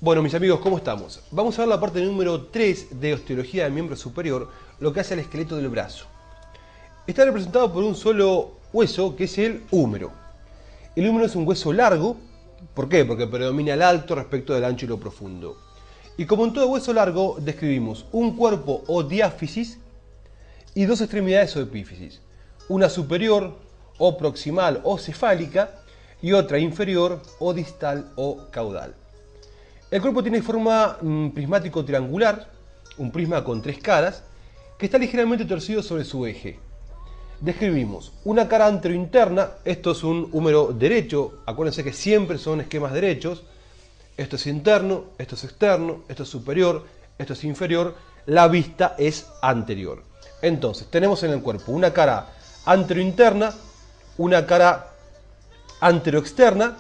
Bueno, mis amigos, ¿cómo estamos? Vamos a ver la parte número 3 de osteología del miembro superior, lo que hace al esqueleto del brazo. Está representado por un solo hueso, que es el húmero. El húmero es un hueso largo. ¿Por qué? Porque predomina el alto respecto del ancho y lo profundo. Y como en todo hueso largo, describimos un cuerpo o diáfisis y dos extremidades o epífisis. Una superior o proximal o cefálica y otra inferior o distal o caudal. El cuerpo tiene forma prismático triangular, un prisma con tres caras, que está ligeramente torcido sobre su eje. Describimos una cara anterointerna, esto es un húmero derecho, acuérdense que siempre son esquemas derechos, esto es interno, esto es externo, esto es superior, esto es inferior, la vista es anterior. Entonces, tenemos en el cuerpo una cara anterointerna, una cara anteroexterna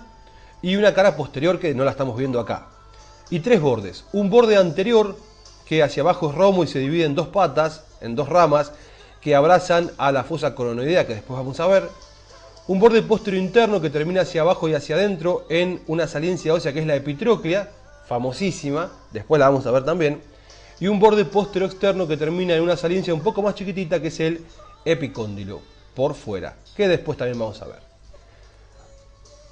y una cara posterior que no la estamos viendo acá. Y tres bordes. Un borde anterior que hacia abajo es romo y se divide en dos patas, en dos ramas, que abrazan a la fosa coronoidea, que después vamos a ver. Un borde posterior interno que termina hacia abajo y hacia adentro en una saliencia ósea que es la epitróclea, famosísima, después la vamos a ver también. Y un borde posterior externo que termina en una saliencia un poco más chiquitita que es el epicóndilo, por fuera, que después también vamos a ver.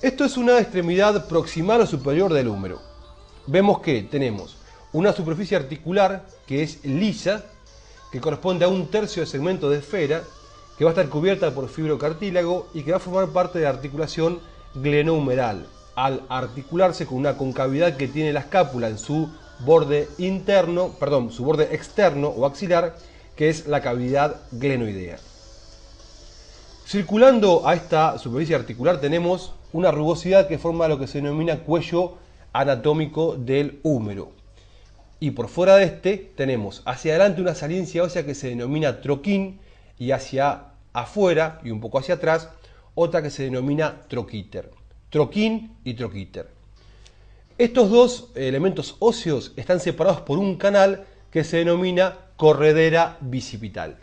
Esto es una extremidad proximal o superior del húmero. Vemos que tenemos una superficie articular que es lisa, que corresponde a un tercio del segmento de esfera, que va a estar cubierta por fibrocartílago y que va a formar parte de la articulación glenohumeral, al articularse con una concavidad que tiene la escápula en su borde interno, perdón, su borde externo o axilar, que es la cavidad glenoidea. Circulando a esta superficie articular tenemos una rugosidad que forma lo que se denomina cuello anatómico del húmero. Y por fuera de este tenemos hacia adelante una saliencia ósea que se denomina troquín y hacia afuera y un poco hacia atrás otra que se denomina troquíter. Troquín y troquíter. Estos dos elementos óseos están separados por un canal que se denomina corredera bicipital.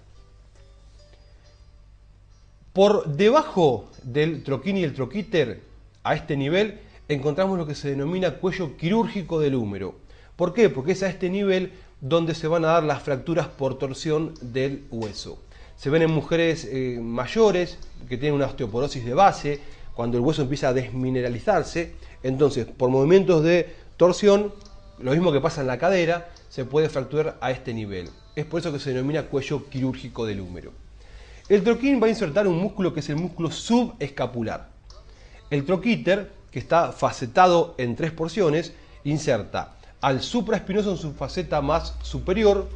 Por debajo del troquín y el troquíter, a este nivel, encontramos lo que se denomina cuello quirúrgico del húmero. ¿Por qué? Porque es a este nivel donde se van a dar las fracturas por torsión del hueso. Se ven en mujeres mayores que tienen una osteoporosis de base, cuando el hueso empieza a desmineralizarse. Entonces, por movimientos de torsión, lo mismo que pasa en la cadera, se puede fracturar a este nivel. Es por eso que se denomina cuello quirúrgico del húmero. El troquín va a insertar un músculo que es el músculo subescapular. El troquíter, que está facetado en tres porciones, inserta al supraespinoso en su faceta más superior,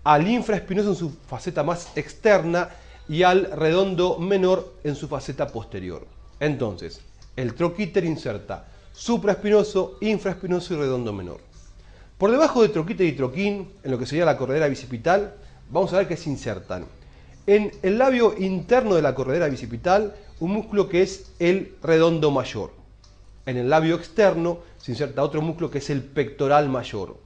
al infraespinoso en su faceta más externa y al redondo menor en su faceta posterior. Entonces, el troquíter inserta supraespinoso, infraespinoso y redondo menor. Por debajo de troquíter y troquín, en lo que sería la corredera bicipital, vamos a ver que se insertan en el labio interno de la corredera bicipital un músculo que es el redondo mayor. En el labio externo se inserta otro músculo que es el pectoral mayor.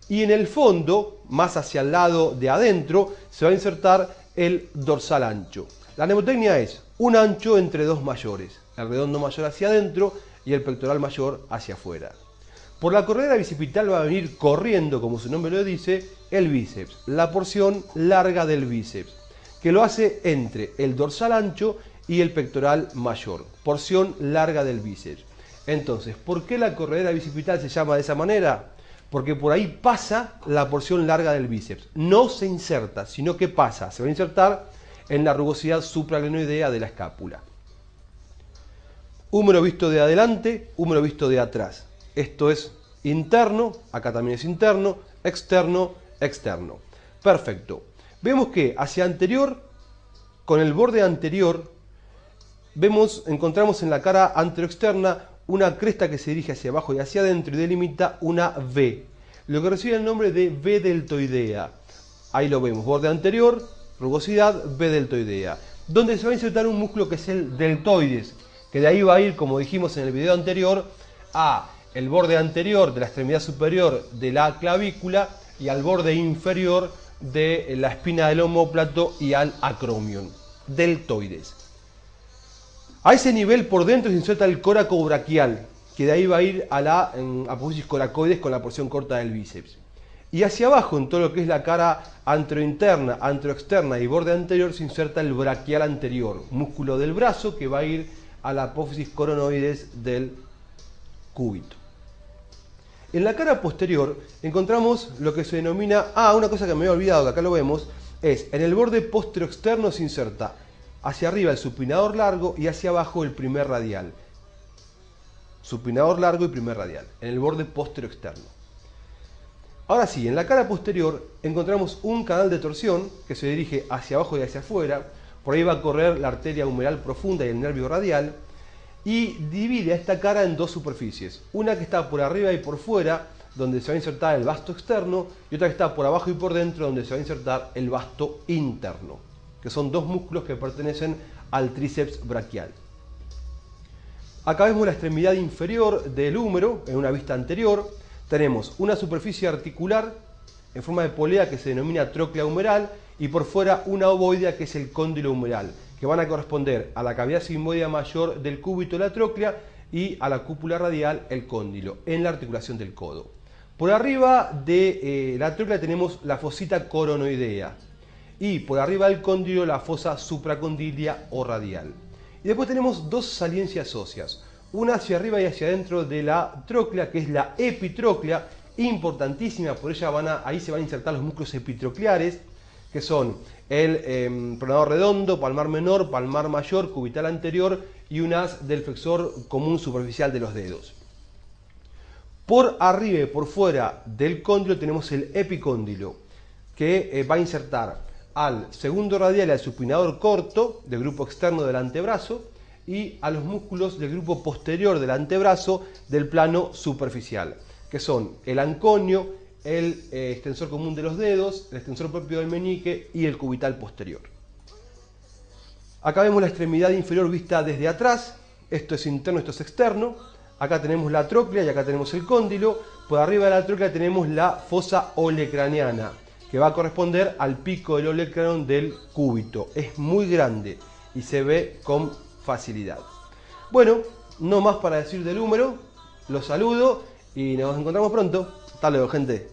Y en el fondo, más hacia el lado de adentro, se va a insertar el dorsal ancho. La mnemotecnia es un ancho entre dos mayores, el redondo mayor hacia adentro y el pectoral mayor hacia afuera. Por la corredera bicipital va a venir corriendo, como su nombre lo dice, el bíceps, la porción larga del bíceps, que lo hace entre el dorsal ancho y el pectoral mayor, porción larga del bíceps. Entonces, ¿por qué la corredera bicipital se llama de esa manera? Porque por ahí pasa la porción larga del bíceps. No se inserta, sino que pasa. Se va a insertar en la rugosidad supraglenoidea de la escápula. Húmero visto de adelante, húmero visto de atrás. Esto es interno, acá también es interno, externo, externo. Perfecto. Vemos que hacia anterior, con el borde anterior, encontramos en la cara anteroexterna una cresta que se dirige hacia abajo y hacia adentro y delimita una V, lo que recibe el nombre de V deltoidea. Ahí lo vemos, borde anterior, rugosidad, V deltoidea, donde se va a insertar un músculo que es el deltoides, que de ahí va a ir, como dijimos en el video anterior, a el borde anterior de la extremidad superior de la clavícula y al borde inferior de la espina del omóplato y al acromion, deltoides. A ese nivel por dentro se inserta el córaco braquial, que de ahí va a ir a la apófisis coracoides con la porción corta del bíceps. Y hacia abajo, en todo lo que es la cara anterointerna, anteroexterna y borde anterior, se inserta el braquial anterior, músculo del brazo que va a ir a la apófisis coronoides del cúbito. En la cara posterior encontramos lo que se denomina, una cosa que me había olvidado, que acá lo vemos, es en el borde posteroexterno se inserta hacia arriba el supinador largo y hacia abajo el primer radial. Supinador largo y primer radial, en el borde posteroexterno. Ahora sí, en la cara posterior encontramos un canal de torsión que se dirige hacia abajo y hacia afuera. Por ahí va a correr la arteria humeral profunda y el nervio radial. Y divide a esta cara en dos superficies. Una que está por arriba y por fuera, donde se va a insertar el vasto externo, y otra que está por abajo y por dentro, donde se va a insertar el vasto interno, que son dos músculos que pertenecen al tríceps braquial. Acá vemos la extremidad inferior del húmero, en una vista anterior. Tenemos una superficie articular en forma de polea que se denomina tróclea humeral y por fuera una ovoidea que es el cóndilo humeral, que van a corresponder a la cavidad sigmoidea mayor del cúbito de la tróclea y a la cúpula radial el cóndilo, en la articulación del codo. Por arriba de la tróclea tenemos la fosita coronoidea y por arriba del cóndilo la fosa supracondilia o radial. Y después tenemos dos saliencias óseas, una hacia arriba y hacia adentro de la tróclea, que es la epitróclea, importantísima, por ella ahí se van a insertar los músculos epitrocleares, que son el pronador redondo, palmar menor, palmar mayor, cubital anterior y un haz del flexor común superficial de los dedos. Por arriba y por fuera del cóndilo tenemos el epicóndilo, que va a insertar al segundo radial y al supinador corto del grupo externo del antebrazo y a los músculos del grupo posterior del antebrazo del plano superficial, que son el anconio, el extensor común de los dedos, el extensor propio del meñique y el cubital posterior. Acá vemos la extremidad inferior vista desde atrás, esto es interno, esto es externo. Acá tenemos la tróclea y acá tenemos el cóndilo. Por arriba de la tróclea tenemos la fosa olecraniana, que va a corresponder al pico del olecranon del cúbito. Es muy grande y se ve con facilidad. Bueno, no más para decir del húmero. Los saludo y nos encontramos pronto. Hasta luego, gente.